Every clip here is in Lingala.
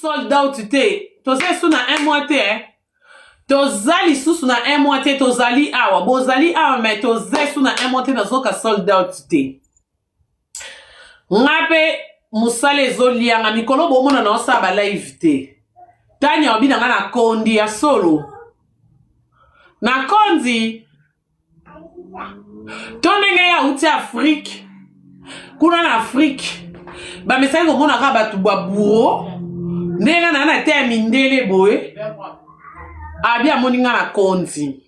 sold out te. Tozali sous na un mois te, hein. Tozali sous na un mois te, tozali awa. Bozali awa, mais tozali sous na un mois te, nazoka sold out te. Ngape, musale zoli yanga, mikolo bomona na osaba live te. Tanya obi nanga na kondi ya solo. Na kondi. Tonenge ya uti Afrique. Kuna na Afrique. Ba mesai ko mona ka batu ba bureau. Nenga na te mindele boy. Abia moninga na kondi.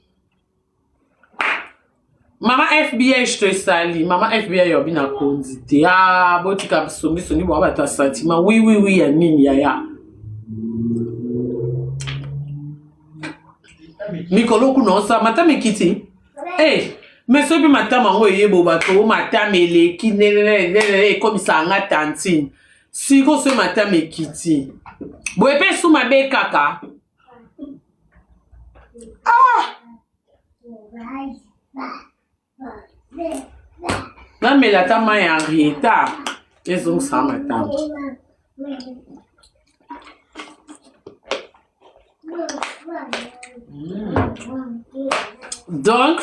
Mama FBI je te sali. Mama FBI yobi na kondi te. Ah, boti ka songi songi bo ba ta sentiment. Oui ya nini ya. Mikolo kunosa matame kiti. Mais ce que matame ngo yebo bato matame le kinele comme ça nga tantine. Si ko ce matame kiti. Boepe sou mabe kaka. Non mais la tama ya rieta. Ils ont ça matame. Donc,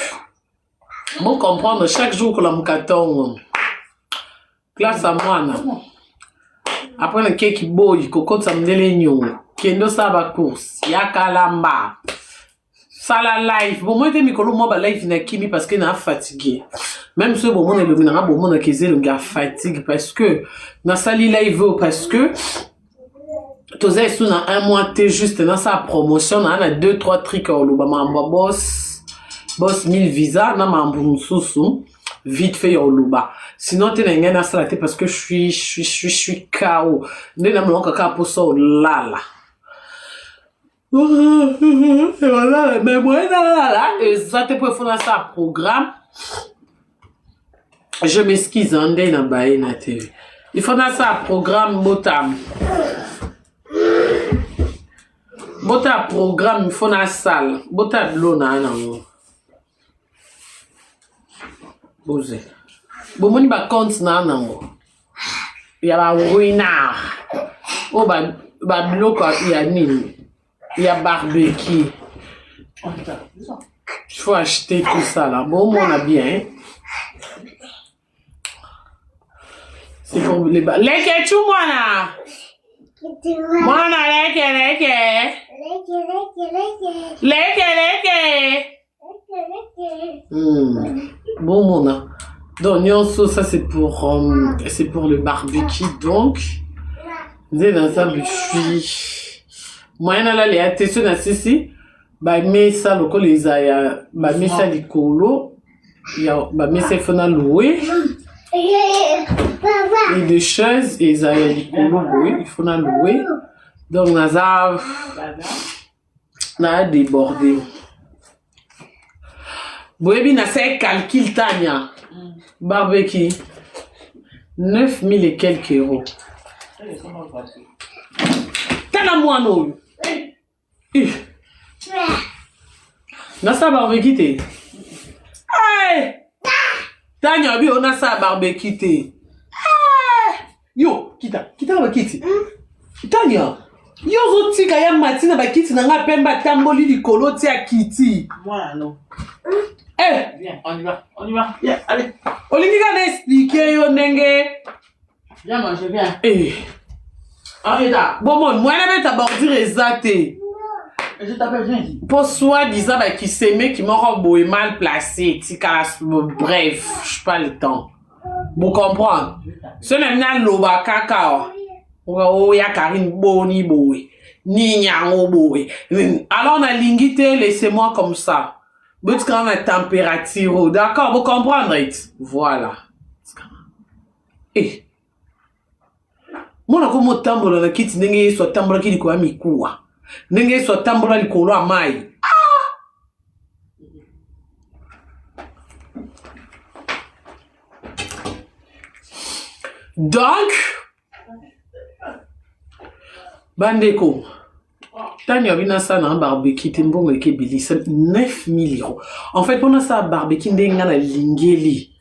bon comprendre chaque jour que l'homme carton classe à moi après le cake boy coco samdele nyo kendo saba course ya kalamba sala life bon moi te mikolo mo ba life na kimi parce que na fatigué même ce bon mon le mina bon mon akeze le gars fatigue parce que na sali live parce que tozai sous na un mois t'es juste dans sa promotion on a 2-3 trucs au lobama boss 1000 visa na mambu susu vite fait au loba sinon t'es n'engaine à salaté parce que je suis KO n'est na mlonka ka pour ça lala et voilà mais moi là exactement pour faire ça programme je m'excuse en dé na baé na TV il faut dans ça programme botam bota programme il faut na salle bota de l'eau na Bose. Bomoni ba compte na nango. Ya ba ruina. O ba bloc ya nini. Ya barbecue. Il faut acheter tout ça là. Bon, on a bien. C'est pour les bas. Leke tu mwana. Mwana leke. Bon mon donc nyonso ça c'est pour le barbecue donc nde dans ça bifui moyena la les attention na sisi ba mesa lokolo ezaya ba mesa likolo ya ba mesa fona louer et des chaises ezaya likolo boy il faut na louer donc na débordé. Boebi na fait calcul Tania. Barbecue. 9000 et quelques euros. T'as moi non. Na sa barbecue te. Hey! Tania bi on a sa barbecue te. Yo, kita ba kiti. Tania. Yo zo tika ya matina ba kiti na nga pemba tamboli likolo ti a kiti. Moi non. Viens, on y va. Yeah, allez. Olingi ka expliquer yo nenge. Viens manger, viens. Arrête là. Bon, moi na beta bordir exacté. Je t'appelle, viens ici. Pour soi disant bah qui s'aimait qui m'aura beau mal placé, bref, je pas le temps. Vous comprenez? Ce n'est pas loba cacao. Oh ya Karine boni boy. Ni nyango boy. Alors on a lingité, laissez-moi comme ça. But quand la température, d'accord, vous comprenez? Voilà. Mona komo tambola na kiti ndenge so tambola kili kwa mikuwa. Ndenge so tambola likolo amai. Donc bandeko Tanya bina ça na barbecue timbongo ke bilisa 9000 euros. En fait pendant ça barbecue ndenga na lingeli.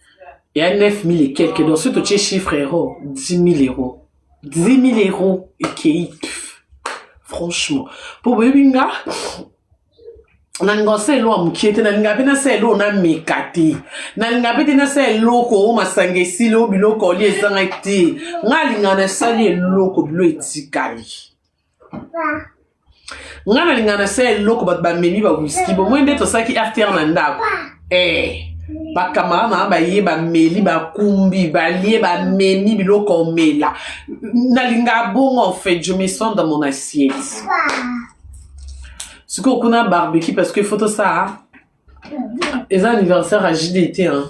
Il y a 9000 et quelques donc ce chiffre chiffre euros 10 000 euros. 10 000 euros et qui franchement po boyebinga nalinga se elo amukie te nalinga pe na se elo na meka te nalinga pe te na se eloko o masanga esili o biloko oli ezanga te nga linga na sali eloko bilo etikali nga nalinga na se eloko bato bamemi ba whisky bomoi nde tosaki after na ndako bakamara na baye bameli bakumbi balie bamemi biloko omela nalinga bongo en fait je me sens dans mon assiette. Ce qu'on a barbecue parce que photo ça les anniversaires à JDT hein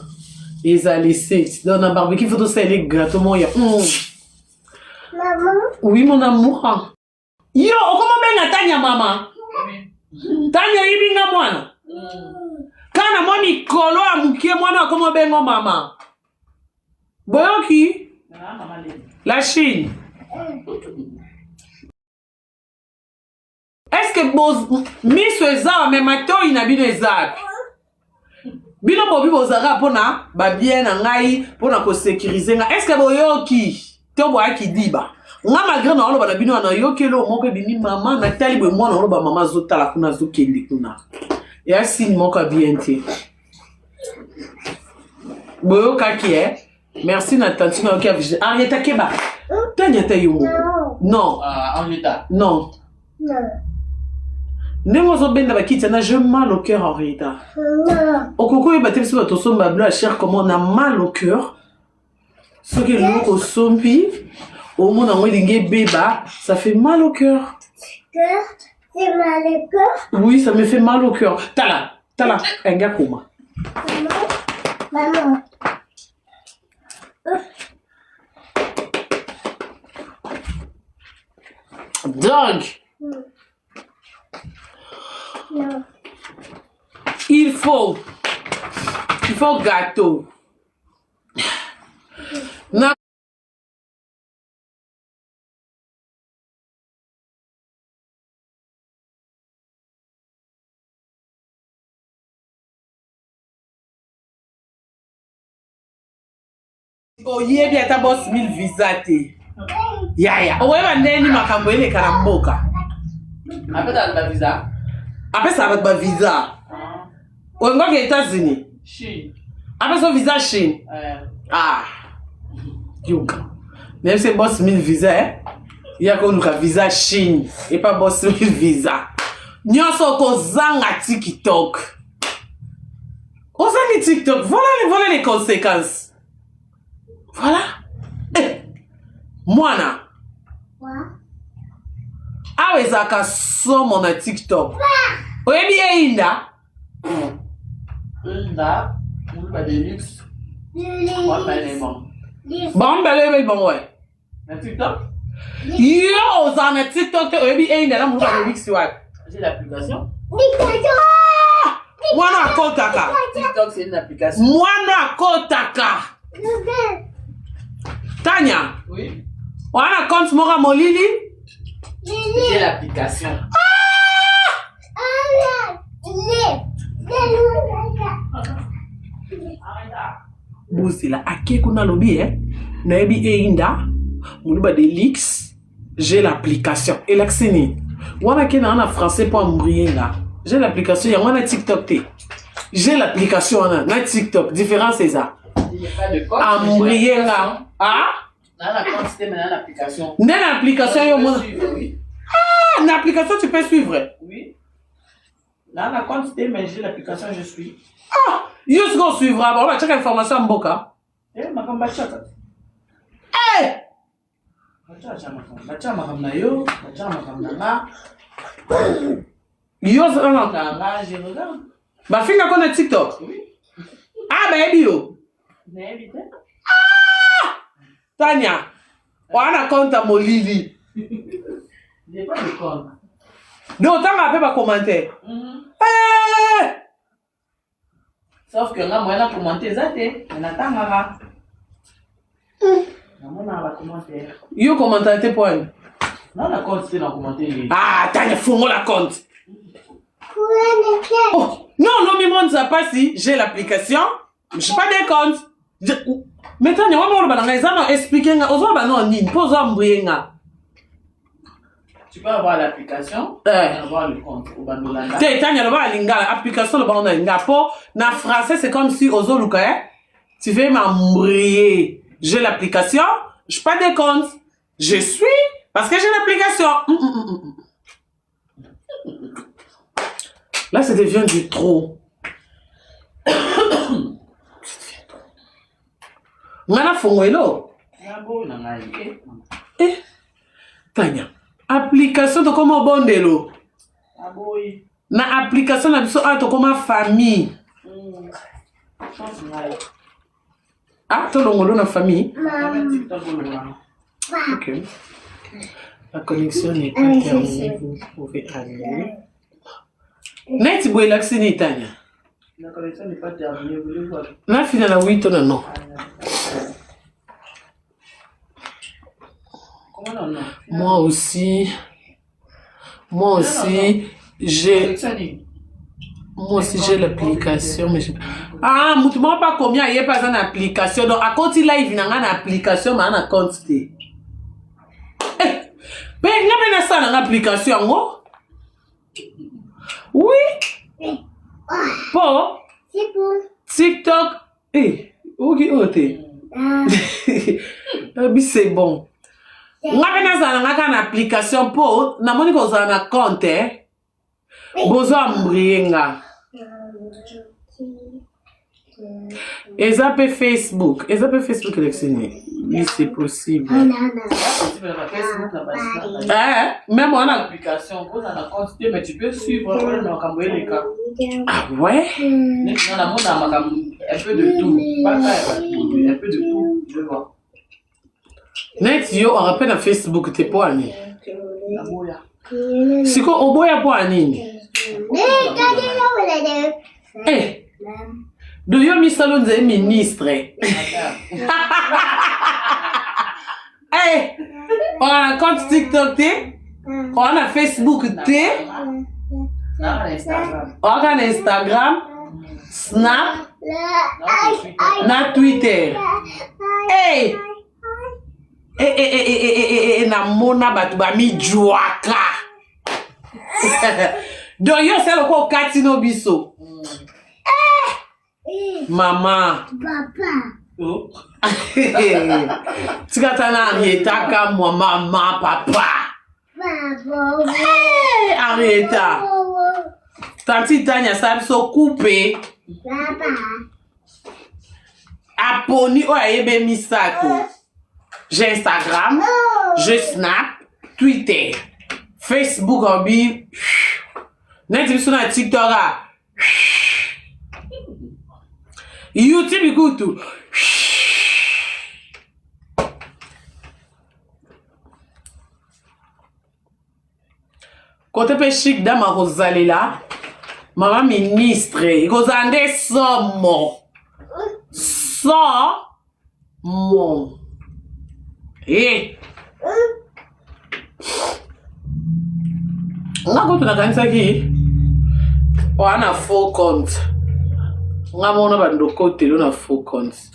ils a laissé dans un barbecue photo ça elle est gratuitement ya maman oui mon amour yo comment ben Tanya maman Tanya ibinga mwana kana moni kolo amukie mwana comment ben maman boyoki la Chine. Est-ce que vos miso eza mais mato inabino eza bino bobi bozara pona ba bien na ngai pona ko sécuriser nga est-ce que boyoki to boaki diba nga malgré na oloba na bino na yokelo moko bimi mama na tali bo mwana oloba mama zotala kuna zokende kuna ya signe moko bien te boyoka ki merci na tantine oki avije Henrietta Keba Tanya tayo non Henrietta non je mal au cœur en réalité. Au coco, il battait sur ton son babla cher comme on a mal au cœur. Ce que nous au sompi, au monde en wédingé béba, ça fait mal au cœur. C'est mal au cœur? Oui, ça me fait mal au cœur. Tala, un gars comme maman. Donc, non. Il faut gâteau. Na oye bien ta boss 1000 visa te. Ya. Owe bandeni makambo ile karamboka. Apeta ba visa. Après ça va ba visa. On va aux États-Unis. Chine. Après son visa Chine. Ah. Yoga. Même si boss 1000 visa, il y a qu'on a visa Chine et pas boss 1000 visa. Nyonso ko zanga TikTok. Ozangi TikTok. Voilà les conséquences. Voilà. Mwana. Quoi? Ah ouais, ça ka somme na TikTok. Oyebi einda. Inda, on va des luxe. Moi, pas les bons. Bon, bon, ouais. Na TikTok? Yo, ça na TikTok, oyebi einda la mouba de mix ouais. J'ai l'application. Mwana kotaka. TikTok, c'est une application. Mwana kotaka. Tanya. Oui. Wana compte mora molili. J'ai l'application. Bozela ake kuna lobi na ebi einda muluba de lix j'ai l'application et l'acceni wana ke na français pour mbrienga j'ai l'application ya wana TikTok te j'ai l'application na TikTok différence c'est ça Il n'y a pas de code. Mbrienga ah Dans la compte système dans l'application. Dans l'application yo mona Oui. ah na application tu peux suivre Oui. Dans la compte système j'ai l'application je suis. ah yo ce qu'on suivra on va checker information mboka Makamba chaka. Bacha makamba yo, bacha makamba na. Yo ça Là, je regarde. ba finga kona TikTok Oui. ah ba ebi yo Mais évite. Tanya wana compte molili J'ai pas de compte. donc t'as appelé ba commentaire Sauf que là, moi, j'ai commenté ça, on attend là. On a commenté. yo commentaire tes points Non, la compte, c'est dans commenté. ah Tanya fous-moi la compte oh non mais moi ça pas si j'ai l'application je pas des comptes mais Tanya on va ba nga expliquer nga ozo ba non ni pozo mbwenga Tu peux avoir l'application et avoir le compte au Bandolanda. Tanya, l'application le Bandolanda. Pour na français, c'est comme si aux Luka, tu veux m'embrouiller. J'ai l'application, je n'ai pas de compte. Je suis parce que j'ai l'application. Là, ça devient du trop. Ngana fongoelo. Tanya, application to comme bondelo. Na application na biso to comme famille. Ah, to longolo na famille. Ok. La connexion n'est pas terminée. Vous pouvez aller. Net boy l'accès Tanya. La connexion n'est pas terminée. Vous voulez voir? La finale à 8 ou non? Comment non? Moi aussi, j'ai l'application, mais je... Ah, je ne sais pas combien il y a pas une application. Donc, à côté là, il y a une application, mais on a compte. Eh, mais il y a une application, oui. Pour TikTok. Eh, ok, c'est bon. Nga une application pour na moni ko za na compte bozo ambrienga ezape Facebook électionné oui c'est possible même on a l'application pour la compte mais tu peux suivre les cas. Ah ouais un peu de tout un peu de tout je vois. Net yo on rappelle na Facebook te po ani. Siko oboya po ani. Eh. Do yo mi salon de ministre. Eh. On a compte TikTok te. On a Facebook te. On a Instagram. Snap. Na Twitter. Eh. Na mona batu ba mi juaka. Do yo c'est le ko katino biso. Mama. Papa. Tika na yetaka moi mama papa. Arrête. Tanti Tanya ça so couper. Papa. Aponi o ayebe misako. J'ai Instagram, j'ai Snap, Twitter, Facebook en bi. Net sur TikTok YouTube écoute. Côté pe chic dama Rosalela, maman ministre, Rosande somo. Mon. Eh. Nga ko tuna kanisa ki. Wana faux compte. Nga mona bando kote lo na faux compte.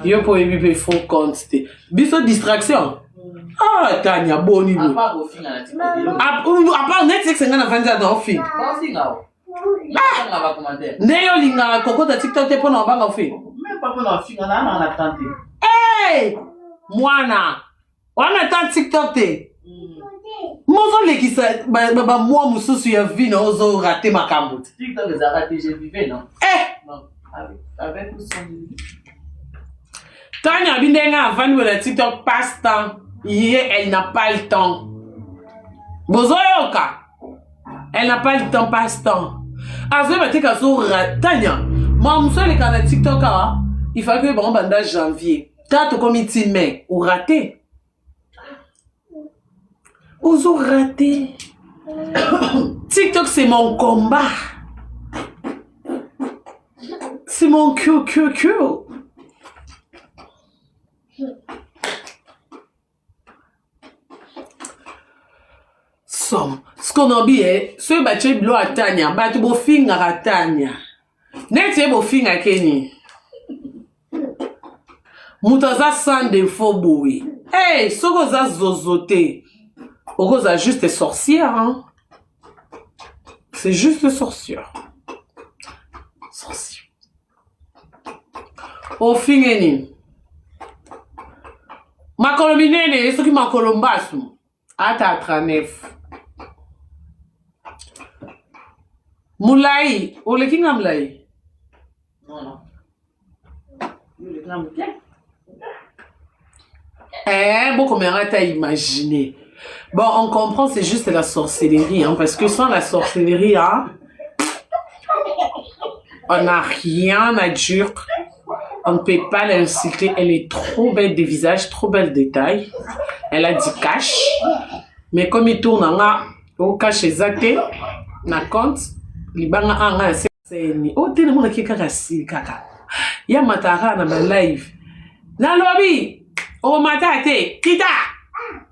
Yo po ebi faux compte te. Biso distraction. Ah Tanya boni bo. Apa go finga na TikTok. Apa Netflix nga na vanja na ofi. Ba finga o. Nga ba commentaire. Ne yo linga kokota TikTok te pona banga ofi. Même pas pona finga na tante. Eh! Mwana. Wana ta TikTok te. Mozo lekisa ba moi mususu ya vie na ozo rater makambo. TikTok les a raté, j'ai vivé non. Eh! Non, avec tout son. Tanya bindenga avant de la TikTok passe-temps. Elle n'a pas le temps. Bozoyoka. Elle n'a pas le temps passe-temps. Azwe bateka so Tanya. Moi muso le kana TikTok il faut que bon banda janvier. Tato comité mai ou raté. Ozo raté. TikTok c'est mon combat. C'est mon cul. Ce qu'on a dit est, ce bâtiment bleu à Tanya, bâtiment beau fin à Tanya. N'est-ce beau fin à Kenny? Moutaza sans défaut boui. Eh, ce que ça zozoté. Rose a juste des sorcières, hein. C'est juste des sorcières. Sorcières. Au fin, ma colombine, ce qui m'a colombasse. Ata 39. Moulay, ou le king Moulay? Non. Beaucoup mais t'as imaginé. Bon, on comprend, c'est juste la sorcellerie, hein, parce que sans la sorcellerie, hein, on n'a rien à dire. On ne peut pas l'insulter. Elle est trop belle de visage, trop belle de taille. Elle a du cash. Mais comme il tourne au cash exact, na compte, il banga anga c'est oh tene mona ki kaka si kaka. Ya matara na ma live. Na lobby. Oh matate, kita.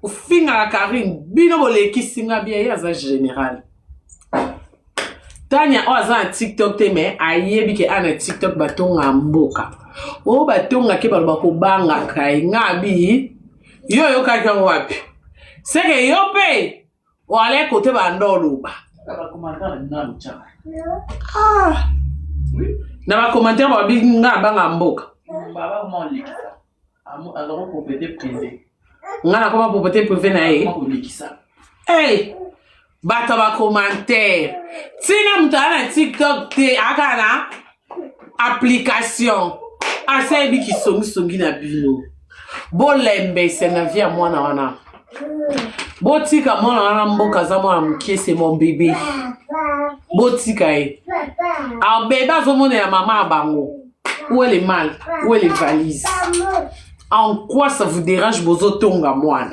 Au finga la Karine, bino bole ki singa bien ya za général. Tanya oza un TikTok te mais ayebi ke ana TikTok batonga mboka. O batonga ke balo bakobanga kai ngabi. Yo kaka wapi. C'est que yo pe o ale côté bandolo ba. Ah. Oui. Na ba commentaire ba bi nga banga mboka. Baba comment l'équipe. Alors propriété privée. Nga comment propriété privée na e. Hey. Bata ba commentaire. Tina mutana TikTok te akana application. Asa bi ki songi na bino. Bo lembe c'est na vie à moi na wana. Botika mwana wana mboka za mwana mkie c'est mon bébé. Botika e. Alors bébé azomone ya maman bango. Où est le mal? Où est les valises? En quoi ça vous dérange bozo tonga mwana?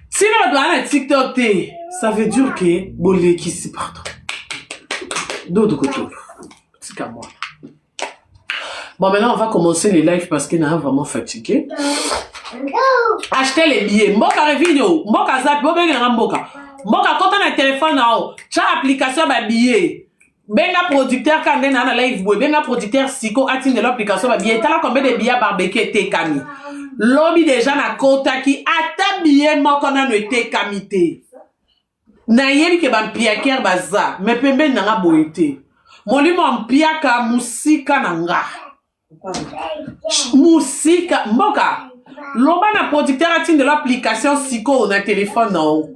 Si vous avez un TikTok, ça veut dire que vous l'avez ici partout. D'autres côtés. C'est qu'à moi. Bon, maintenant, on va commencer les lives parce qu'on est vraiment fatigué. Achetez les billets. Mboka revino. Mboka zap. Mboka. Mboka, quand on a un téléphone, tu as l'application de billet. Benga producteur quand on a live boy. Benga producteur Siko attend de l'application de billet. T'as là combien de billets barbecue t'es kami? Lobby déjà na kota ki ata billet moko na no te kamité. Na yebi ke ba piaker baza, me pembe na nga boité. Molimo mpiaka musika na nga. Musika mboka. Loba na producteur atin de l'application Siko na téléphone non.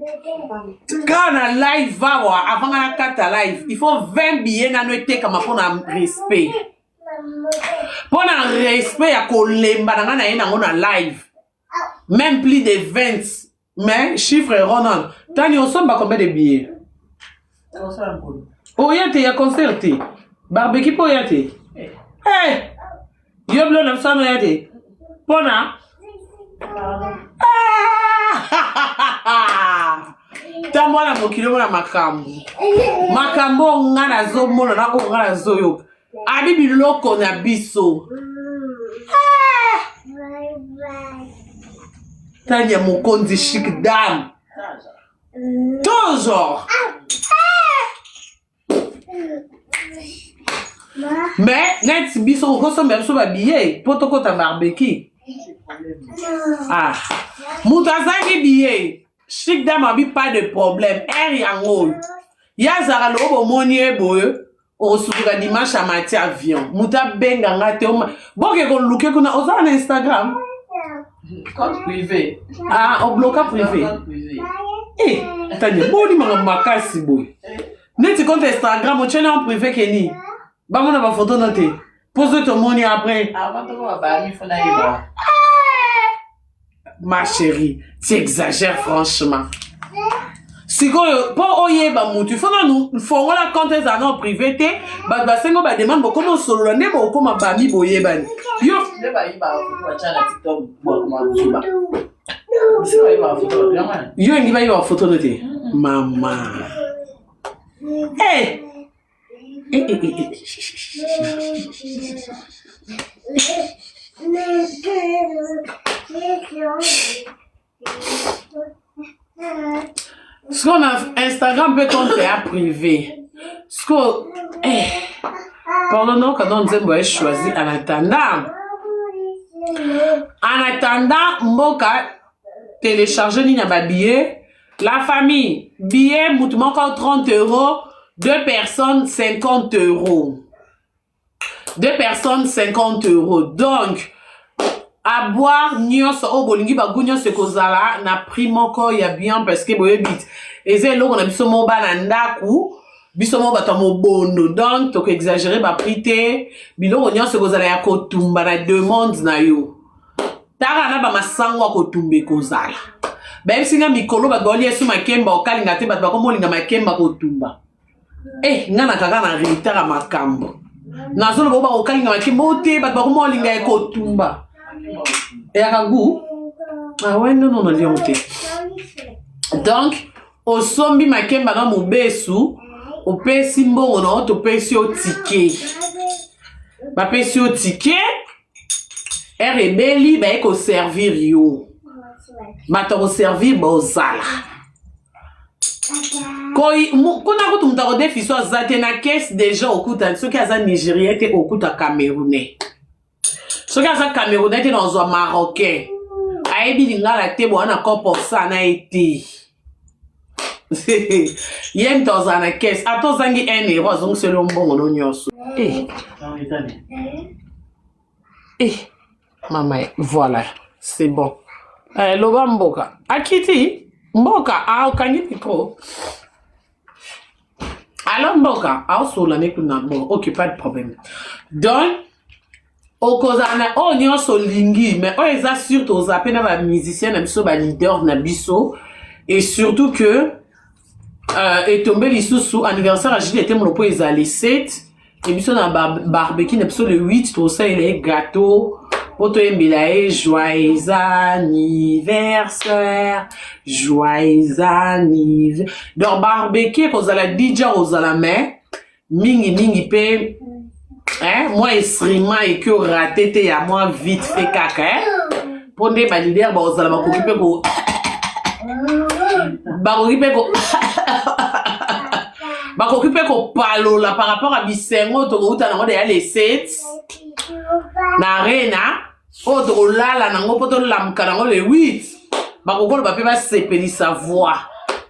Quand na live va wa avant na kata live, il faut 20 billets na no te kama pour na respect. Pour un respect à Kolemba dans na live même plus de 20 mais chiffre Ronan tani on somme combien de billets oh yate ya concerté barbecue pour yate eh yo blo na sama yate pona tamwana mokilo na makambo ngana zo mona na ko ngana zo yo abi biloko na biso Tanya mokonzi chic dame toujours mais net biso ko so biso ba billet poto ko ta barbecue mutazaki billet chic dame abi pas de problème yango ya zara lo bo moni eboye o suka dimanche à matin avion muta benga ngate boke ko luke kuna oza na Instagram compte privé au bloca privé tanya boni makasi boy neti compte Instagram o channel en privé keni ba mona ba photo noté pose ton money après avant to ba mi fona yeba ma chérie tu exagères franchement. Si pour oyeba mutu fona nous faut la compte za non privé te ba sengo ba demande comment solo ne ba comment ba mi boyeba ni yo de ba yiba ko chana TikTok bo comment boyeba si ba yiba photo vraiment yo ngi ba yiba photo noté mama Ce qu'on a Instagram peut compter à privé. Ce qu'on pardon quand on dit moi choisi en attendant mboka télécharger ni na billet La famille, billet, moutement encore 30 €. 2 personnes, 50 €. 2 personnes, 50 €. Donc, à boire, nyonso, oh, bolingi, bagunyo, se kozala, na prix moko, ya bien, parce que, boye, bit. Et c'est là, on a biso mo banandaku, biso mo batamo bondo. Donc, toko exagéré, ba prix te, bilo, on nyonso, kozala, ya kotumba, na demande, na yo. Tara, na ba masangwa, kotumbe, kozala. Même si nga mikolo, ba goli, esu makemba, okalinga te, bat bakomo, linga makemba, kotumba. Ngana kaka na ritara makambo. Na zolo, ba okalinga, makemba, ote, bat bakomo, linga, kotumba. Et à goût? Ah ouais, non, non, donc, au sombi makemba na mobesu, au pesi mbongo, au pesi au ticket. Ba pesi au ticket, rebeli, ba eko servir yo. Ba to servir bozala. Koi, kuna ko tumta ko defiso zate na caisse déjà okuta, so ki aza Nigérien te okuta Camerounais. Ce qui est Camerounais était dans un Marocain. Aïbi dinga la tebo on a encore pour ça na été. Yem dans un caisse. Attends zangi 1 €, donc c'est le bon on nyonso. Maman, voilà, c'est bon. Loba mboka. Akiti mboka a okangi micro. Alors mboka, a sola ne kuna bon, OK, pas de problème. Donc okozana oh nyonso lingi mais oh eza surtout aux appels na musicien na biso ba leader na biso et surtout que et tombé lisusu anniversaire à Julie était mon po eza les 7 et biso na barbecue na biso le 8 tout ça il est gâteau poto embila joyeux anniversaire donc barbecue kozala DJ ozala mais mingi pe moi instrument et que raté te ya moi vite fait caca pour des leader ba ozala ba kokipe ko ba kokipe ko palola par rapport à bisengo to uta na ngode ya les 7 na arena o to lala na ngo poto lamka na ngo le 8 ba kokolo ba pe ba sepeli sa voix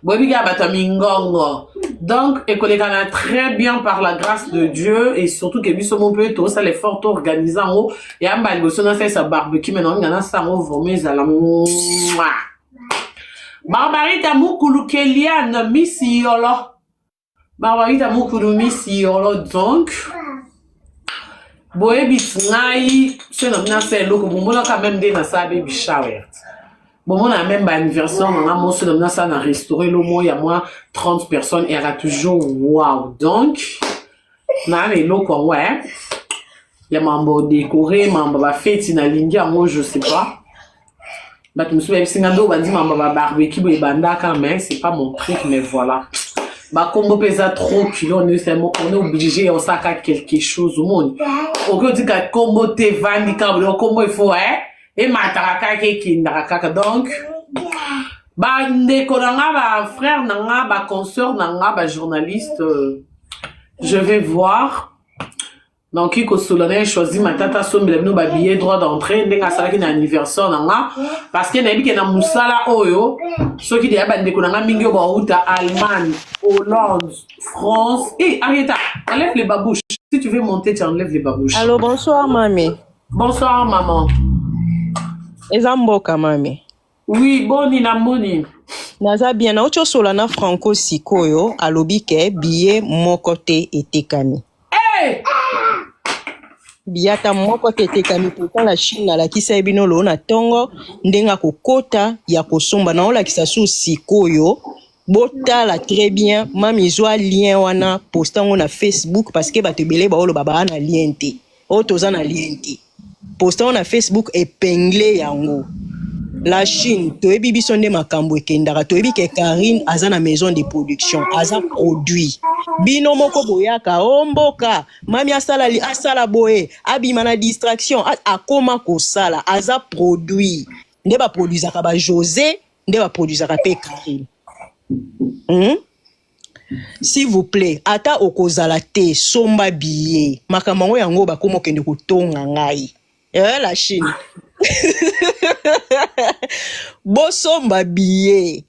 bobiga bata mingongo. Donc, école a très bien par la grâce de Dieu et surtout que biso mon peu tout ça les forts organisés en haut et en bas on a fait sa barbecue maintenant on a ça on vomit à la Barbarita mukulu Keliane misiolo. Barbarita mukulu misiolo donc boye bisnai c'est non c'est loko bomona quand même des na sa baby shower. Bon, on a même anniversaire, on a mon seul dans ça, on a restauré le mois, il y a moins 30 personnes, et elle a toujours wow. Donc, on a les locaux, ouais. Il y a mambo décoré, mambo va fête, il y a l'india, moi je sais pas. Bah, tu me souviens, si on a dit mambo va barbecue, et banda quand même, c'est pas mon truc, mais voilà. Bah, combo pesa trop kilos, on est obligé, on s'accade quelque chose au monde. Au lieu de dire que combo te vandi, quand combo il faut, hein. Et mataraka ki ndaraka donc ba ndeko nanga ba frère nanga ba consoeur nanga ba journaliste je vais voir donc iko solonel choisi matata sombela bino ba billet droit d'entrée ndenga salaki na anniversaire nanga parce que na biki na musala oyo soki de ba ndeko nanga mingi ba uta Allemagne, Hollande, France et Arieta enlève les babouches si tu veux monter tu enlèves les babouches. Allô, bonsoir mamie. Bonsoir maman. Ezamboka mami. Oui, boni na moni. Naza bien na ocho sola na Franco Sikoyo alobi ke billet moko te etekami. Hey! Biata moko te etekami pourtant la Chine na la kisa ebino lo na tongo ndenga kokota ya kosomba na ola kisa su Sikoyo botala très bien mami zwa lien wana postango na Facebook parce que batebele ba olo baba na lien te. O toza na lien te. Postant na Facebook épinglé yango. La Chine, toyebi biso nde makambo ekendaka, toyebi ke Karine aza na maison de production, aza produit. Bino moko boyaka omboka, mami asala boye, abima na distraction, akoma kosala, aza produit. Nde ba produisaka ba José, nde ba produisaka pe Karine. S'il vous plaît, ata okozala te somba billet. Makamango yango bakoma kende kotonga ngai. La Chine. Bosomba billet.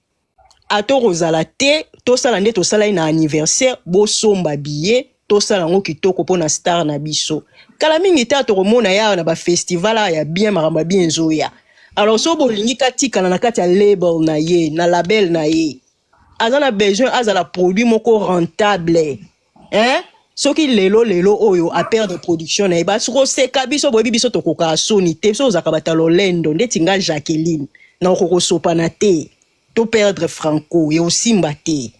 ato kozala te tosala nde tosala na anniversaire bosomba billet tosala ngo kitoko pona star na biso kala mingi te tokomona ya na ba festival ya bien maramba bien zoya alors so bolingi katika na kati ya label na ye na label na ye azana besoin azala produit moko rentable hein soki lelo oyo a perdre production na ba soko seka biso boyebi biso tokoka soni te so zaka batalo lendo ndeti nga Jacqueline na okoko sopana te to perdre franco et aussi mbaté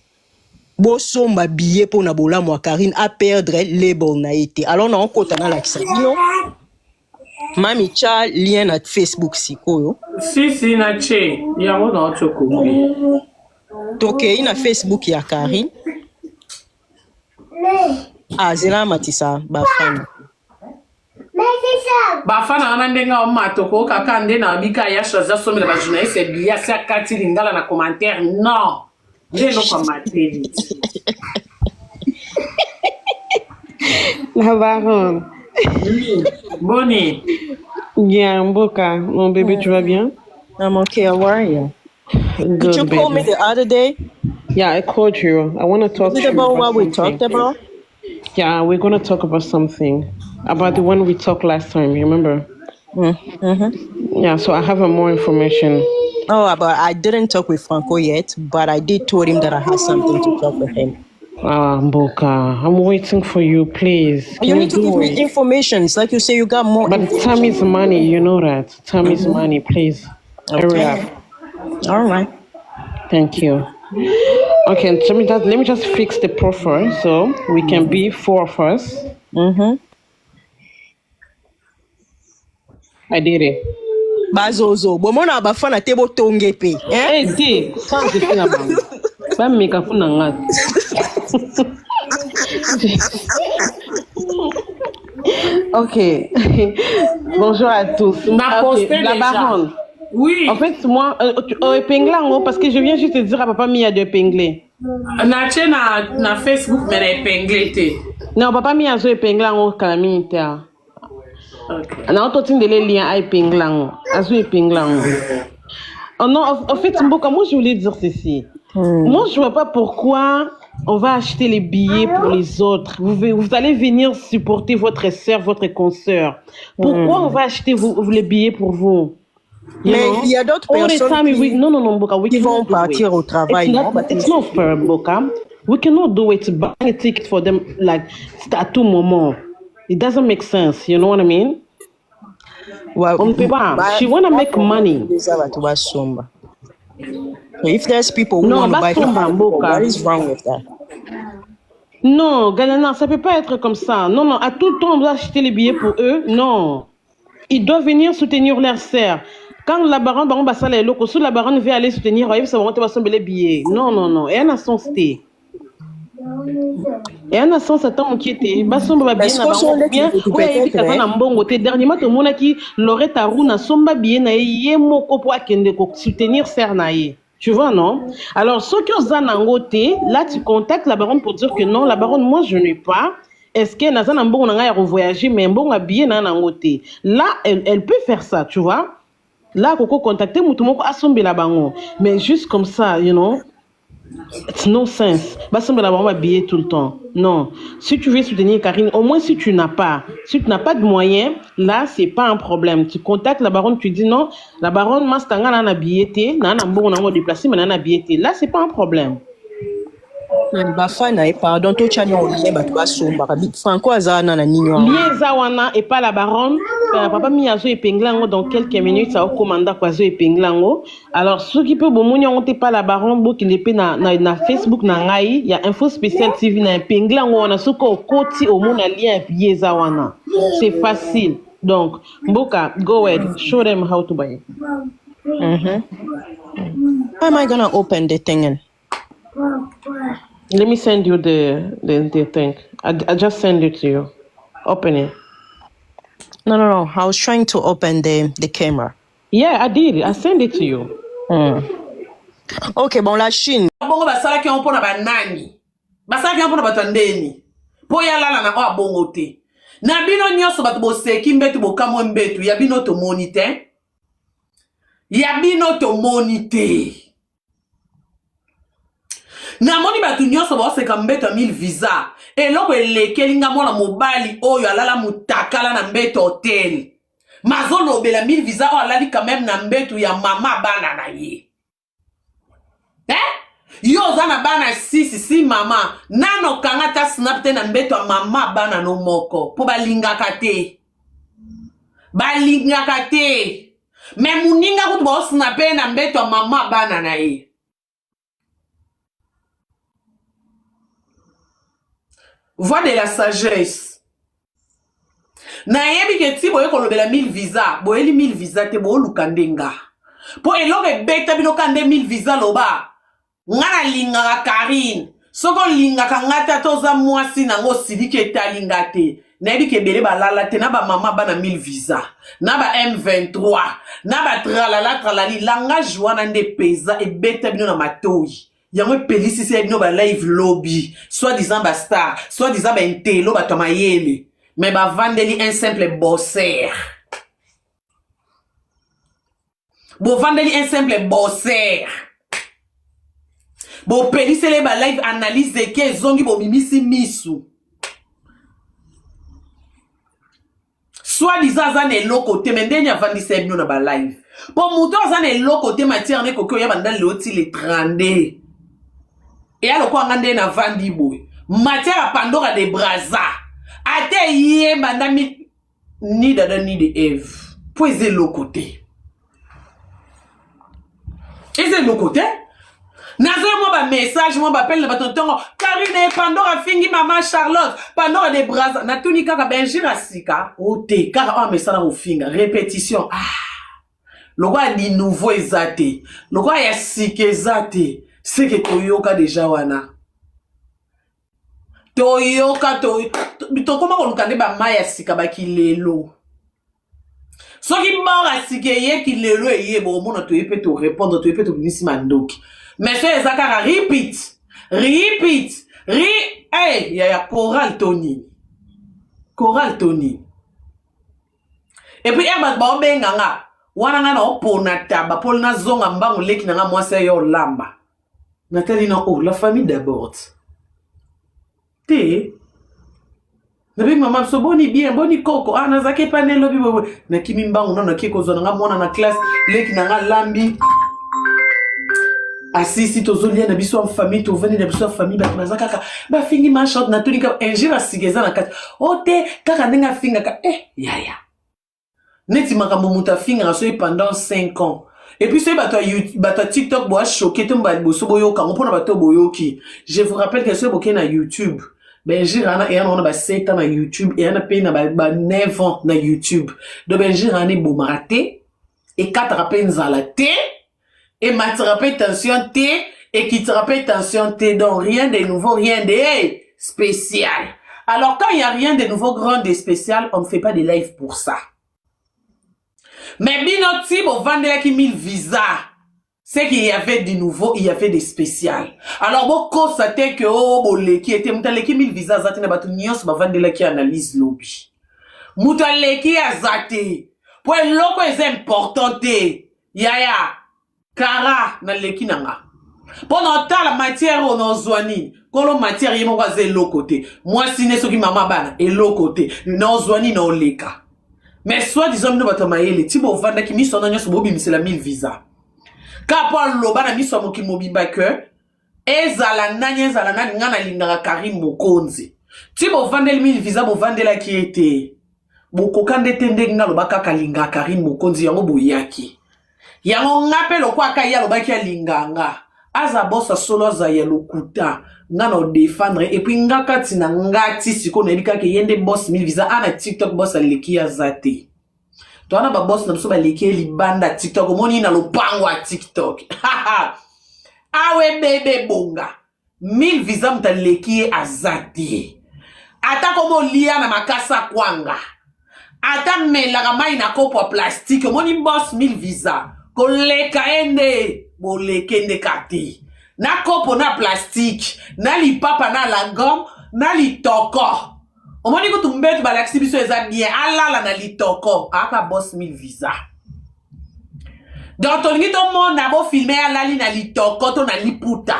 bosomba billet pour na bolamu wa Karine a perdre label na été alors na okota na lakisa bino mami cha lien na Facebook sikoyo si na che yango na ochokumbi toke ina Facebook ya Karine azela matisa bafana bafana wana ndenga omatoko kaka nde na bika ya choisir somela ba journaliste biya sa kati lingala na commentaire non nde no kwa materi La baronne. Bonnie. Yeah, Mboka. Mon bébé, tu vas bien? I'm okay, how are you? Good, Did you call me baby. the other day? Yeah, I called you. I want to talk to Is you it about what we something. talked about? Yeah, we're going to talk about something. About the one we talked last time, you remember? Mm-hmm. Yeah, so I have more information. Oh, but I didn't talk with Franco yet, but I did told him that I had something to talk with him. Ah, Mboka, I'm waiting for you, please. You Can need to do give me it? information. It's like you say you got more But time is money, you know that. Time is money, please. Hurry up. All right. Thank you. Okay, let me just fix the profile so we can be 4 of us. Mm-hmm. I did it. Bazozo, bomona bafana tebo tonge pe. Hey, see, sans je suis là-bas. Pas me kafuna ngat. Ok. Bonjour à tous. M'a Ok, posté la déjà. baronne. Oui. En fait, moi, épinglant, parce que je viens juste de dire à papa Mia de épingler. Na che na Facebook mais na épinglé te. Non, papa Mia zo épinglant au calamité. Okay. Na auto tin de les liens à épinglant. Azo épinglant. Oh non, en fait, Mboka, moi je voulais dire ceci. Moi je vois pas pourquoi on va acheter les billets pour les autres. Vous allez venir supporter votre sœur, votre consoeur. Pourquoi on va acheter les billets pour vous? You Mais know? il y a d'autres All the personnes time qui, no, Mboka, we qui cannot vont do partir it. au travail. It's non? not, But it's not fair, Mboka. We cannot do it. Buy a ticket for them like à tout moment. It doesn't make sense. You know what I mean? Well, On peut pas. She wanna make money. So if there's people who No, want to buy Basomba, tickets, Mboka. what is wrong with that? Non, Galana, ça peut pas être comme ça. Non, à tout le temps, on doit acheter les billets pour eux. Non. Ils doivent venir soutenir leur sœur. Quand la baronne est loco, si la baronne veut aller soutenir, ça va les billets. Non. Et un a son sté. Et un a son satan qui était. Basomba bien na bien. Ouais, dernièrement, tout le monde qui Loretta Aruna somba bien na yé moko pour soutenir sœur na yé. Tu vois, non? Alors, ceux qui ont un angoté, là, tu contactes la baronne pour dire que non, la baronne, moi, je n'ai pas. Est-ce que Nazan Ambon a voyagé, mais bon habillé n'a angoté? Là, elle peut faire ça, tu vois? Là, Coco contacter Moutoumoko Asombe la bango. Mais juste comme ça, you know? It's no sense. Basombe la bango habillé tout le temps. Non. Si tu veux soutenir Karine, au moins si tu n'as pas de moyens, là, c'est pas un problème. Tu contactes la baronne, tu dis non, la baronne, Mastanga n'a habillé, n'a bon, on a déplacé, mais n'a habillé. Là, c'est pas un problème. Bafana, pardon, to chani on lien batu basomba. Franco azana na nini wa. Liezawana et pas la baronne. Papa mi azo epinglango dans quelques minutes, ça va commander quoi zo epinglango. Alors ceux qui peuvent bomoni on pas la baronne, bo qui l'épée na Facebook na ngai, il y a info spécial TV na epinglango on a soko koti au mon lien liezawana. C'est facile. Donc Mboka, go ahead, show them how to buy it. How am I gonna open the thing? Let me send you the thing. I just send it to you. Open it. No. I was trying to open the camera. Yeah, I did. I sent it to you. Okay, bon la Chine. Bongo basala ki on pona ba nani. Basala ki on pona batandeni. Po ya lala na kwa bongo te. Na bino nyoso batu boseki mbetu bokamwe mbetu ya bino to monite. Ya bino to monite. namoni bato nyonso baoseka mbeto ya 1000 visa eloko elekeli nga mwana mobali oyo alala mutakala na mbeto hotel mazolobela 1000 visa oyo alali quand même na mbeto ya mama bana na ye yo oza na bana 6 si mama nano kanga ta snap te na mbeto ya mama bana no moko po balingaka te me muninga kutu baosnape na mbeto ya mama bana na ye voix de la sagesse nayebi ke ti boye kolobela 1000 visa boyeli 1000 visa te booluka ndenga po eloko ebeta bino ka nde 1000 visa loba nga nalingaka Karine soko olingaka nga te toza mwasi nango osiliki etalinga te nayebi ke ebele balala te na bamama bana 1000 visa na ba M23 na batralala tralali langage wana nde peza ebeta bino na matoi yango epelisisi ya bino ba live lobby soi-disant ba star soi-disant ba intelo bato mayele mais bavandeli un simple bosser bovandeli un simple bosser bopelisele ba live analyse ke ezongi bomimisi misu soi-disant aza na eloko te me ndenge avandisa ya bino na ba live po moto aza na eloko te matière ne koki oya banda leoti le 32 et aloko anga nde na vandi boy matière a Pandora de Braza ate ye banda ni dada ni de Eve po eze eloko te nazo mo ba message mo ba appel na bato tongo Karine Pandora fingi mama Charlotte Pandora de Braza na tuni kaka benjira sika ote kaka o message na ofinga répétition lokwa ni nouveau ezate lokwa ya sika ezate c'est que toyoka déjà wana toyoka tokoma koluka nde bamaya sika bakilelo soki bora sika eye kilelo eye bomona toye pe to répondre toye pe to bimisi mandoki mais so eza kaka repeat ya Coral Tony et puis bato baobenganga wana nga na opona taba polo nazonga mbango leki nanga mwasi yo lamba Nathalie non, oh, la famille d'abord. Te. Nabi maman so boni bien, boni koko. Ah, nazake panel lobi bobo. Na kimi mbangu non na kiko zo nga mwana na classe, leki nanga lambi. Asisi tozolia na biso en famille, to veni na biso en famille ba nazaka ka. Ba fingi ma shot na tuni ka enjira sigeza na kati. Ote kaka ndenga finga ka ya. Neti makambo muta finga so pendant 5 ans. Et puis c'est bato TikTok boa choqué to mba boso boyoka ngopona bato boyoki. Je vous rappelle que c'est boké na YouTube. Benjirana et on a 7 ans na YouTube et on a payé na 9 ans na YouTube. Donc Benjirana est bomaraté et 4 rappels nzala té et mat rappel tension té et qui te rappelle tension té donc rien de nouveau, rien de spécial. Alors quand il y a rien de nouveau, grand de spécial, on ne fait pas de live pour ça. Mais binoti bo vendela ki 1000 visas. C'est qu'il y avait du nouveau, il y avait des spéciales. Alors bo constater que bo leki était mutaleki 1000 visas zati na batu nyonso ba vendela ki analyse lobby. Mutaleki azati. Pour loko est important te. Yaya kara na leki nanga. Pendant temps la matière on ozwani. Kolo matière yemo kwa ze lokote. Moi sine soki mama bana et lokote. Na ozwani na oleka. Mais soit disons nous batama yele ti bo vanda ki miso na nyoso bobi misela 1000 visa. Ka po loba na miso mo ki mobimba ke ezala nani ngana lingaka Karim Mokonzi. Ti bo vanda 1000 visa bo vandela ki ete. Bo kokande tende ngalo baka kalinga Karim Mokonzi yango boyaki. Yango ngape lokwa ka ya lobaki ya linganga. Aza bossa solo za ya lokuta ngana défendre et puis ngaka tina ngati siko na ebika ke yende boss 1000 visa ana TikTok boss aleki ya zate to ana ba boss na biso ba leki libanda TikTok moni na lopango a TikTok awe bebe bonga 1000 visa mtaleki azate ata komo lia na makasa kwanga ata melaka mai na kopo plastique moni boss 1000 visa koleka ende bolekende kati na kopo na plastique na lipapa na la gomme na litoko omoni ko tumbetu balaksi biso eza bien alala na litoko aka boss 1000 visa donc to ngi to mona bo filmer alali na litoko to na liputa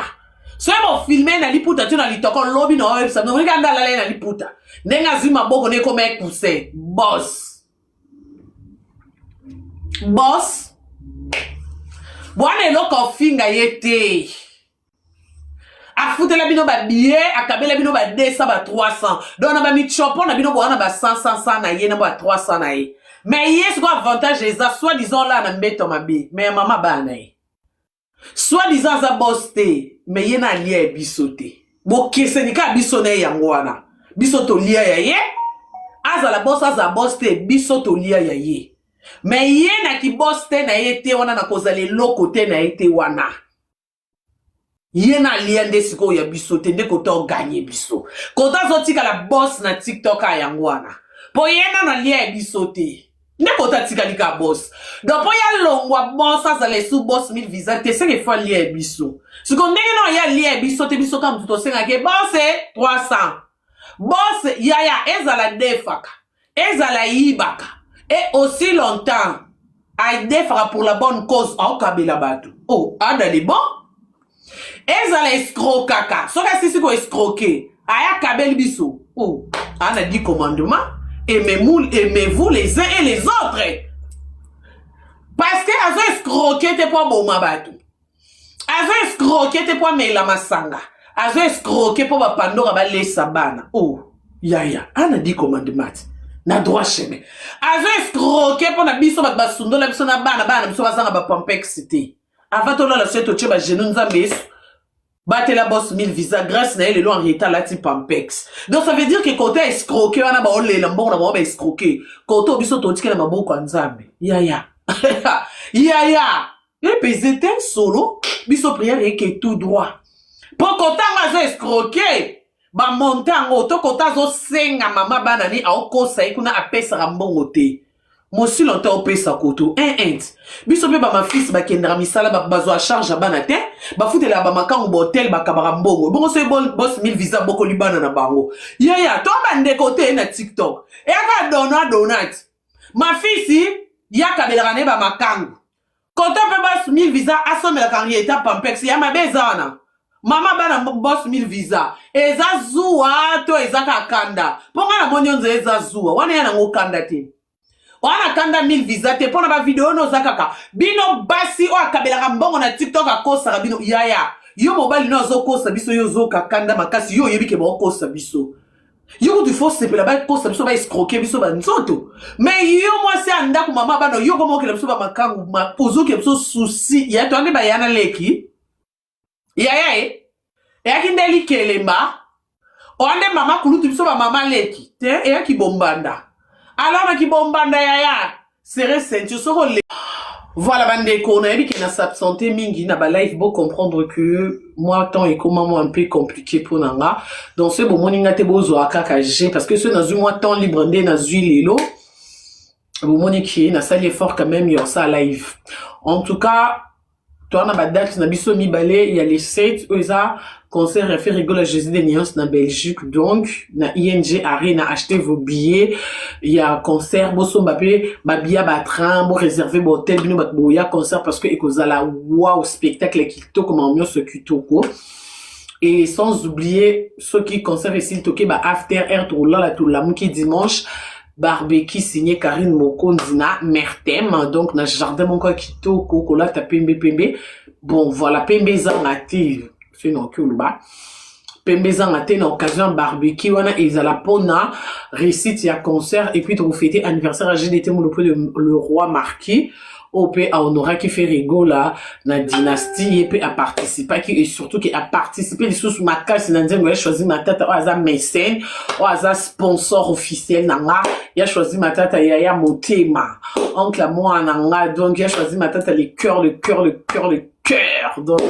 So mo filmer na liputa tu na litoko lobby na website. No nika ndala na liputa. Nenga zuma boko ne comme poussé. Boss. Boss. Bwana eloko finga yete. A foutre la bino ba billet, a kabela bino ba 200 ba 300. Donc na ba mi chopo na bino bwana ba 100 na ye na ba 300 na ye. Mais yes quoi avantage les a soit disant là na mbeto mabe. Mais maman ba na ye. Soit disant za boste, mais ye na lia bisote. Bo kesenika bisone yango wana. Bisoto lia ya ye. Aza la boss aza boste bisoto lia ya ye. Mais ye na ki boste na ye te wana na kozale lokote na ye te wana. Ye na liende siko ya biso te nde kota o gagné biso. Kota zo tika la boss na TikTok a yangwana. Po ye na lia ya biso te. Nde kota tika lika boss. Donc po ya longwa boss azale sous boss 1000 visa te se ke fa lia ya biso. Siko ndenge no ya lia ya biso te biso kam tuto senga ke boss 300. Boss ya ezala defaka. Ezala yibaka. Et aussi longtemps, a defaka pour la bonne cause au kabila batu. Oh, ada les bons. Ezala escrokaka. Soka sisi ko escroquer. Aya kabel biso. Oh, on a dit commandement. Aimez-vous les uns et les autres. Parce que azo escroquer te po boma batu. Azo escroquer te po mela masanga. Azo escroquer po ba pandora ba lesa bana. Oh, ya. On a dit commandement. Na droit chemin. Azo escroquer po na biso ba sundo la biso na bana biso bazanga ba complexité. Avant to la seto tcheba genou nzambe. Batte la boss 1000 visa grâce na elle lo en réta la type pampex. Donc ça veut dire que côté escroquer wana ba ole la mbongo na ba escroquer. Côté biso to tikela maboko nzambe. Ya. Ya. Et pesete solo biso prière et que tout droit. Pour côté mazo escroquer ba montango to côté zo senga mama banani a okosa ikuna apesa mbongo te. Mosi longtemps pesa koto biso pe ba ma fils ba kendra misala ba bazo a charge bana te ba futela ba makango hotel ba kabara mbongo bongo so boss 1000 visa boko libana na bango ya to bande côté na TikTok e aka donat ma fils ya kabela ne ba makango côté pe boss 1000 visa asomela kanrieta pampex ya mabezana mama bana boss 1000 visa eza zuwa to eza kakanda ponga na monionzo eza zuwa wana ya na ngokanda te. Wana kanda 1000 visa te pona ba video no zakaka bino basi o akabela mbongo na TikTok akosa bino ya yo mobile no azokosa biso yo zoka kanda makasi yo yebike ba okosa biso yo du faut se pela ba kosa biso ba escroquer biso ba nzoto mais yo moi c'est anda ku mama bano yo komo ke biso ba makangu ma pozo ke biso souci ya to ande ba yana leki ya kindeli kelemba o ande mama kulutu biso ba mama leki te ya ki bombanda. Alors, qui bombanda ya, serré ceinture, so le. Voilà, bande qu'on a vu qu'il a s'absenté, mingi, na ba live, beau comprendre que moi, temps et comment moi un peu compliqué pour nanga. Donc, c'est bon, mon ingate bozo a kakage, parce que ce n'a eu moi temps libre, n'a eu l'élo. Bon, mon qui n'a sali fort quand même, il y a ça live. En tout cas, toi, na ba date, na biso mi balé, il y a les 7, ça concert a fait rigoler Jésus des Nuances na Belgique. Donc, na ING Arena, achetez vos billets. Il y a concert, bosso mbappé, babia batran, bo réservé bo hôtel, bino bat boya concert parce que ekozala wow spectacle kito comme ambiance ce kitoko. Et sans oublier ceux qui concert ici toké ba after air to la tout la mouki dimanche. Barbecue signé Karine Mokondina Mertem, donc na jardin mon quoi kitoko kola ta pembe. Bon voilà pembe zangative. C'est non que le bas. Pembezan a été une occasion barbecue, on a ils à la pona récite il y a concert et puis on fêter anniversaire à GDT le roi Marquis au pays à Honora qui fait rigola la dynastie et puis à participer qui et surtout qui a participé les sous ma case c'est dans choisi ma tata au hasard mécène au hasard sponsor officiel nanga il a choisi ma tata Yaya Motema oncle à moi nanga donc il a choisi ma tata les cœurs donc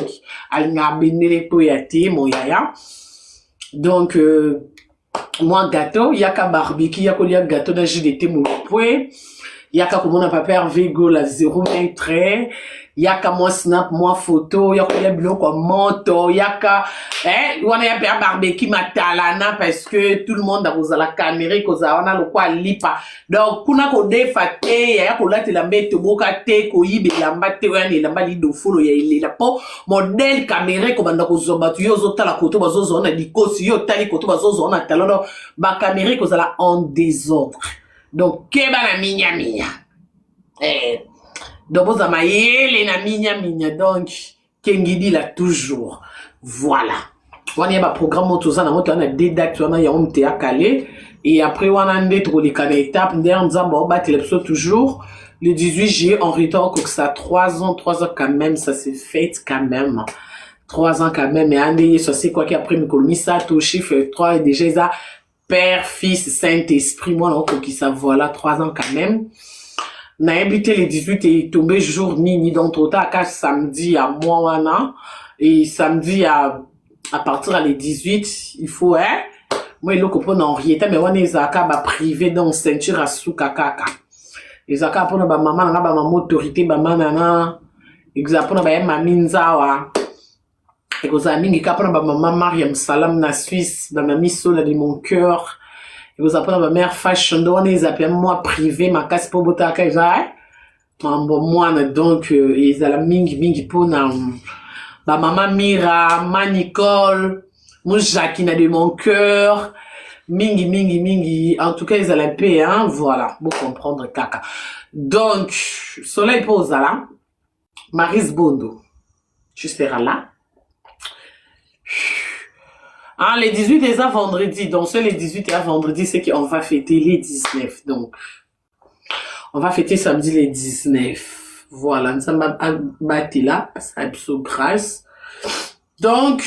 elle m'a béni les poyaté mon Yaya donc moi gâteau yaka barbecue yaka gâteau na GDT mon poé yaka comme on a pas peur Vigo la 023 yaka moi snap moi photo yaka biloko moto yaka wana ya pe barbecue matalana parce que tout le monde a la caméra koza wana lokwa lipa donc kuna ko defa te ya ko latela mbeto boka te ko yibela mbate wana elamba lido folo ya ilela po modèle caméra ko banda ko zoba tu yo zotala koto bazozo na dikosi yo tali koto bazozo na talolo ba caméra koza la en désordre donc keba na minya donc vous avez na minya donc Kengidi là toujours voilà on a un programme tout ça on a des dates on a un théâtre calé et après on a un autre les étapes derrière on va battre toujours le 18 juillet en retard que ça 3 ans quand même ça s'est fait quand même 3 ans quand même et année ça c'est quoi qui après me ça tout chiffre 3 et déjà ça Père Fils Saint-Esprit moi donc qui ça voilà 3 ans quand même. Na habité les 18 et tombé jour nini donc trop tard qu'à samedi à moi et samedi à partir les 18 il faut moi il faut prendre en rieta mais on est zaka ba privé donc ceinture à souka kaka les zaka pour ba maman na ba maman autorité ba manana exactement ba maminzawa et que ça mingi ka pour ba maman Mariam Salam na Suisse ba mamie Sola de mon cœur. Et vous apprenez ma mère fashion donc ils appellent moi privé ma casse pour botter à kaisa moi donc ils a la mingi pour na ma maman Mira ma Nicole mon Jacquina de mon cœur mingi en tout cas ils a la paix hein voilà pour comprendre caca donc soleil pose là Maris Bondo tu seras là. Ah, les 18 et ça vendredi. Donc, c'est les 18 et à vendredi, c'est qu'on va fêter les 19. Donc, on va fêter samedi les 19. Voilà, nous sommes battus là, ça a besoin grâce. Donc,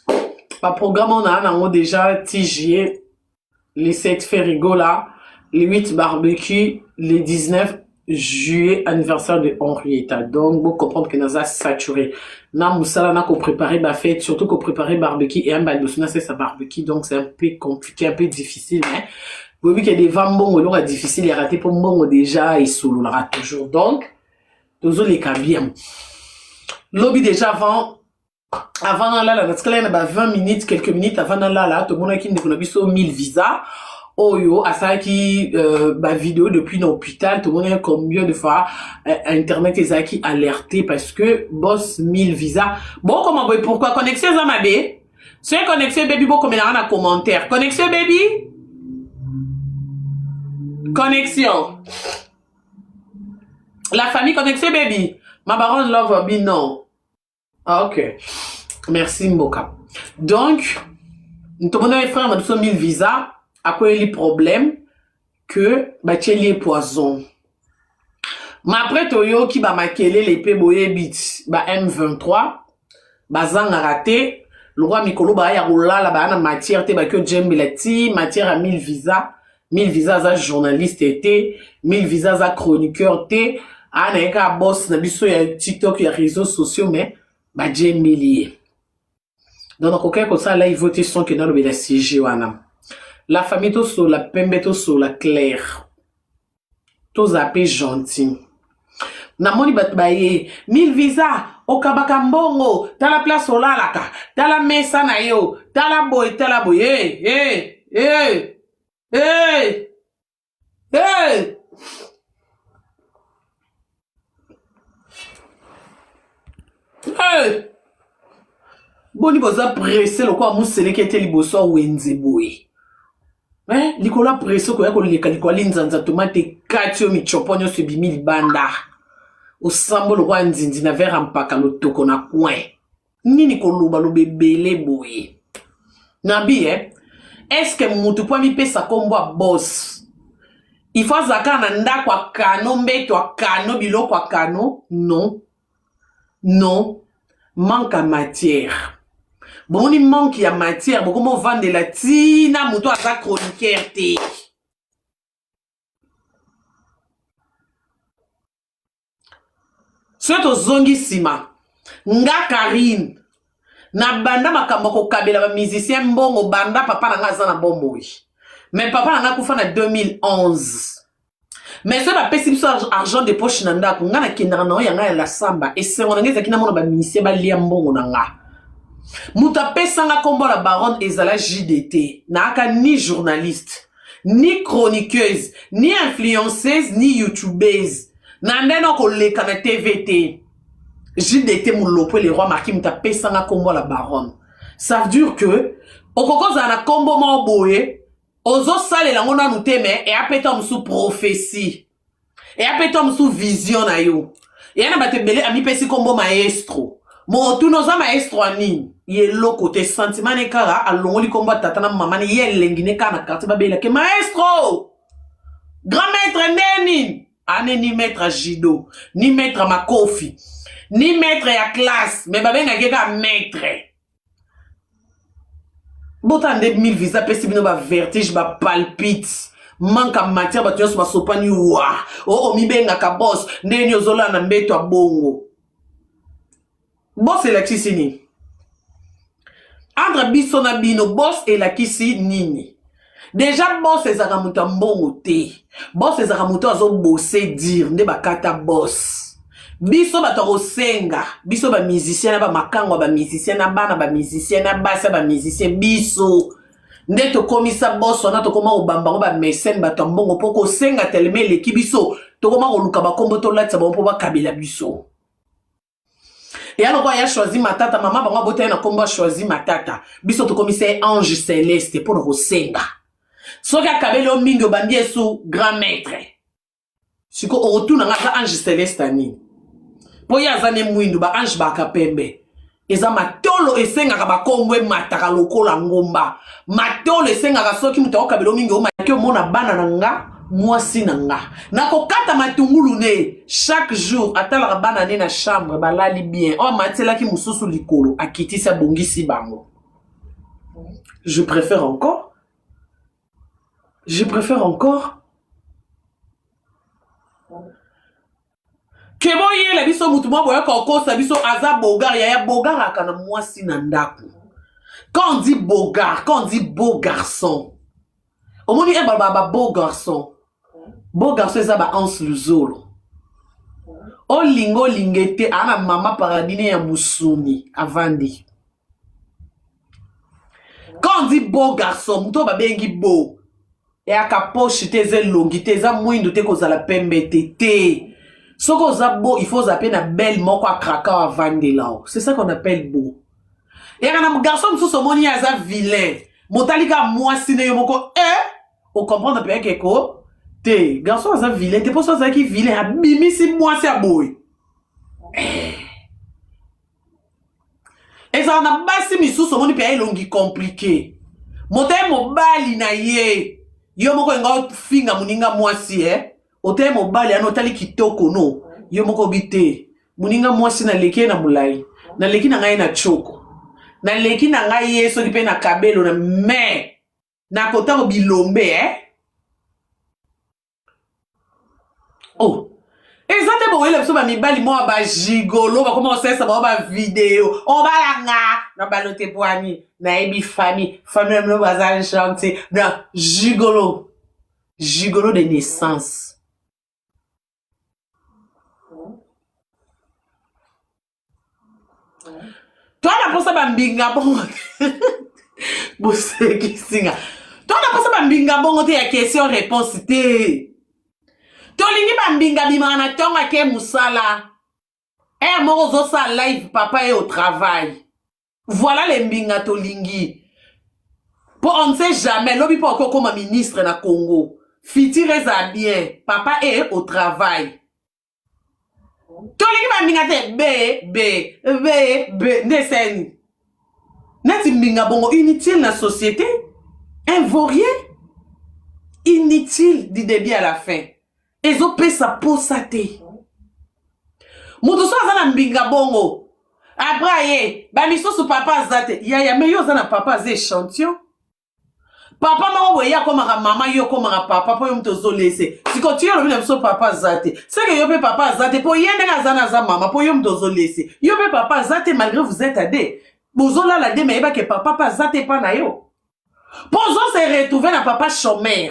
le programme, on a déjà TJ, les 7 férigo là, les 8 barbecue, les 19 juillet, anniversaire de Henrietta. Donc, vous comprenez que nous avons saturé. Na moussala na ko préparer ba fête, surtout ko préparer barbecue et un balbosuna c'est sa barbecue donc c'est un peu compliqué, un peu difficile mais vous voyez qu'il y a des vambons où c'est difficile et rater pour mbongo déjà et solo là toujours donc toujours les bien. Lobby déjà avant là parce que là il y a 20 minutes quelques minutes avant là tout le monde qui ne biso 1000 visas Oyo, asaki vidéo depuis l'hôpital, tout le monde a combien de fois internet est qui alerté parce que boss 1000 visas. Bon comment pourquoi connexion ça ma bé? C'est connexion baby bon comme il y a un commentaire. Connexion baby? Connexion. La famille connexion baby. Ma baronne love be non. Ah OK. Merci Mboka. Donc tout le monde a frère m'a 1000 visas. À quoi il y a problème que bah tu les poison. Mais après toyo qui va maquiller les péboye bits bah M23 bah zang a raté le roi Mikolo bah ya roula là bah na matière te bah que djembelati matière à 1000 visas à journaliste été 1000 visas à chroniqueur té ana ka boss na biso ya TikTok ya réseaux sociaux mais bah djembelier. Donc aucun comme ça là il vote son que dans le la CG wana. La famille to so la pembe to so la claire to zappé gentil na moni bat baye 1000 visa o kabaka mbongo ta la place olalaka ta la mesa na yo ta la boy hey boni boza pressé le quoi musele qui était liboso wenze boy. Likola preso ko yako lika linzanza tomate katio michoponyo subimi libanda osambo lo kwa nzinzi na vera mpaka lo toko na coin nini ko luba lo bebele boye nabi est-ce que mutu po mi pesa kombo a boss il faut zaka na nda kwa kano mbeto kwa kano bilo kwa kano non manque à matière. Bon, il manque de matière, beaucoup de vendre de la tina, mouton à sa chroniqueur. C'est au zongi sima. Nga Karine. Na banda makamoko kabela ba musicien mbongo banda papa na nga zana bombo. Mais papa na nga kufa na 2011. mais ça va pesi biso argent de poche na ndako nga na kendaka na yanga ya la samba et c'est on ngeza kina mona ba ministère ba lia mbongo na nga muta pesanga kombo la baronne ezala JDT na aka ni journaliste ni chroniqueuse ni influenceuse ni youtubeuse na ndeno ko leka na TVT JDT mulopo les rois marquis muta pesanga kombo la baronne ça veut dire que okokoza na kombo mo boye ozo sale la ngona nuteme et apeta musu prophétie et apeta musu vision na yo et ana batebele ami pesi kombo maestro mo tu noza maestro ani yelo côté sentiment ne kara alongoli kombo tata na mama ne yelengine kana quartier babela ke maestro grand maître neni ane ni maître judo ni maître makofi ni maître ya classe mais babenga keka maître Botan de 1000 visa pesi bino ba vertige ba palpite manka matière ba tuyos ba sopani wa o mi benga ka boss ndeni ozola na mbeto abongo boss elakisi ni andre biso na bino boss elakisi nini déjà boss ezaka muta mbongo te boss ezaka muta azo bosser dire nde bakata boss biso batoko senga biso ba musicien ba makango ba musicien na bana ba musicien na basa ba musicien biso nde to komisa boss na to koma obamba ba mécène batambongo poko senga teleme leki biso to koma koluka ba kombo to latsa ba mpo ba kabila biso et alors quoi ya choisi matata mama bango bote na kombo choisi matata biso to komisa ange céleste pour no senga soki akabeli o mingi obandi esu grand maître siko o retourna nga ange céleste ani po ya zane mwindu ba ange baka pembe eza matolo esengaka bakombo mataka lokola ngomba matolo esengaka soki mutu akabelo mingi omaki omona bana na nga mwasi na nga nakokata matungulu ne chaque jour atalaka bana ne na chambre balali bien o matelaki mususu likolo akitisa bongisi bango je préfère encore Kebo yele biso mutu mwa boya kokosa biso aza bogar ya bogar akana mwasi na ndaku. Quand on dit bogar, quand on dit beau garçon. Au moins il baba beau garçon. Beau garçon eza ba ans luzolo. O lingo lingete ana mama paradine ya musuni avandi. Quand on dit beau garçon, muto ba bengi beau. Et aka poche teze longi teza mwindo te kozala pembe te. Soko zabo, il faut zapper na belle moko à kraka à vandela. C'est ça qu'on appelle beau. Et un garçon sous son moni aza vilain. Motalika moi sine yomoko o comprendre bien que ko te garçon aza vilain, te pour ça qui vilain abimi si moi c'est boy. Et ça on a basi mi sous son moni pe longi compliqué. Motai mobali na ye. Yomoko nga finga muninga moi si Ote mobali anotali kitoko no yo moko bite muninga mwasi na leki na mulai na leki na ngai na choko na leki na ngai yeso dipe na kabelo na me na kota ko bilombe oh ezate bo wele biso ba mibali mo ba gigolo ba koma osesa ba video o balanga na balote poani na ebi famille no bazali chanter na gigolo de naissance. Toi na posa bambinga bongo. Bose kisinga. Toi na posa bambinga bongo te ya question réponse te. To lingi bambinga bimana tonga ke musala. Moko zo sa live papa est au travail. Voilà les mbinga to lingi. Pour on ne sait jamais lobi po ko comme ministre na Congo. Fitire za bien, papa est au travail. Tolingi ba minga te be neseni. Nati minga bongo inutile na société, un vaurien inutile du début à la fin. Ezo pe sa posate. Mutu so azana mbinga bongo. Après ye, ba miso su papa zate. Ya me yo zana papa ze échantillon. Papa mama boya komaka mama yo komaka papa po yo mtozo lese. Siko tu yo lo so papa zate. C'est que yo pe papa zate po yende nga zana za mama po yo mtozo lese. Yo pe papa zate malgré vous êtes à deux. Bozola la de mais ba que papa zate pa na yo. Pozo se retrouver na papa chômeur.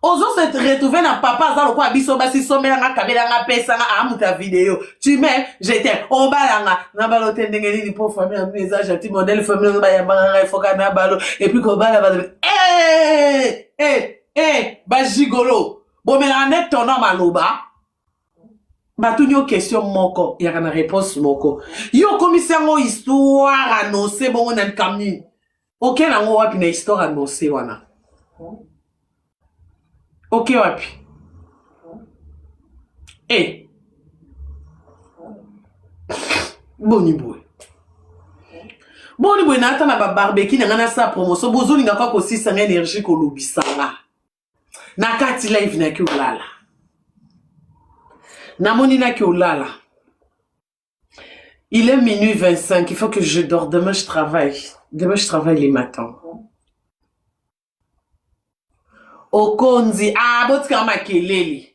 ozo se retrouver na papa za lokwa biso basi somelanga kabelanga pesanga amuta vidéo tu mets j'étais au balanga na balo tendenge ni pour famille un message à petit modèle famille ba ya banga foka na balo et puis ko bala ba ba gigolo bo melane tono maloba ba tunyo question moko ya kana réponse moko yo komisango histoire annoncé bongo na kamni OK nango wapi na histoire annoncé wana OK wapi boni boy na ata na ba barbecue na ngana sa promotion bozolinga kwa ko sisanga énergie ko lobisanga na kati live na ki olala na moni na ki olala il est minuit 25 il faut que je dors demain je travaille les matins okonzi botika makelele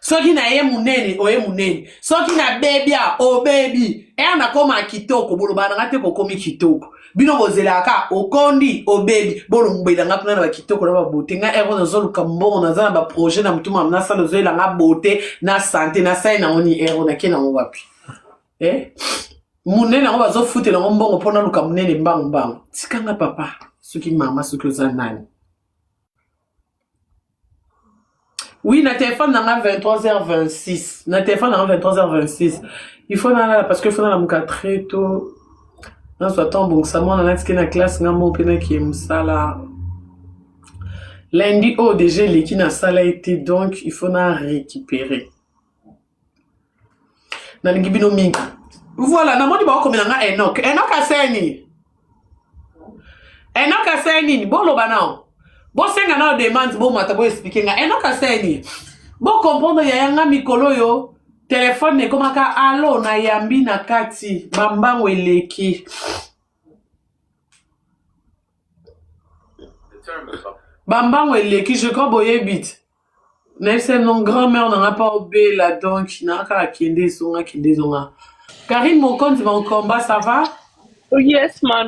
soki na ye munene oye munene soki na bebia o baby na koma kitoko boloba na te ko komi kitoko bino bozelaka okondi o baby bolo mbela nga tuna na kitoko na ba beauté nga ero na zoluka mbongo na za ba projet na mutuma na sa lozoela nga beauté na santé na sai na oni ero na kena wapi munene ngo bazo futela ngo mbongo pona luka munene mbang tikanga papa soki mama soki za nani. Oui, na téléphone dans 23h26. Na téléphone dans 23h26. Il faut là parce que faut dans la muka très tôt. Non, soit temps bon ça moi na na classe nga mo pena ki msala. Lundi au déjà l'équipe na sala été donc il faut na récupérer. Na ngibino mingi. Voilà, na moni ba ko menanga Enoch aseni. Enoch aseni bolo banao. Bo senga na demande bo mata bo expliquer nga Enoch aseni. Bo comprendre ya yanga mikolo yo téléphone ne komaka allo na yambi na kati bambango eleki. Bambango eleki je crois boye bit. Na c'est non grand-mère n'a pas obé là donc na ka kende zonga. Karine mon compte va en combat ça va? Yes man.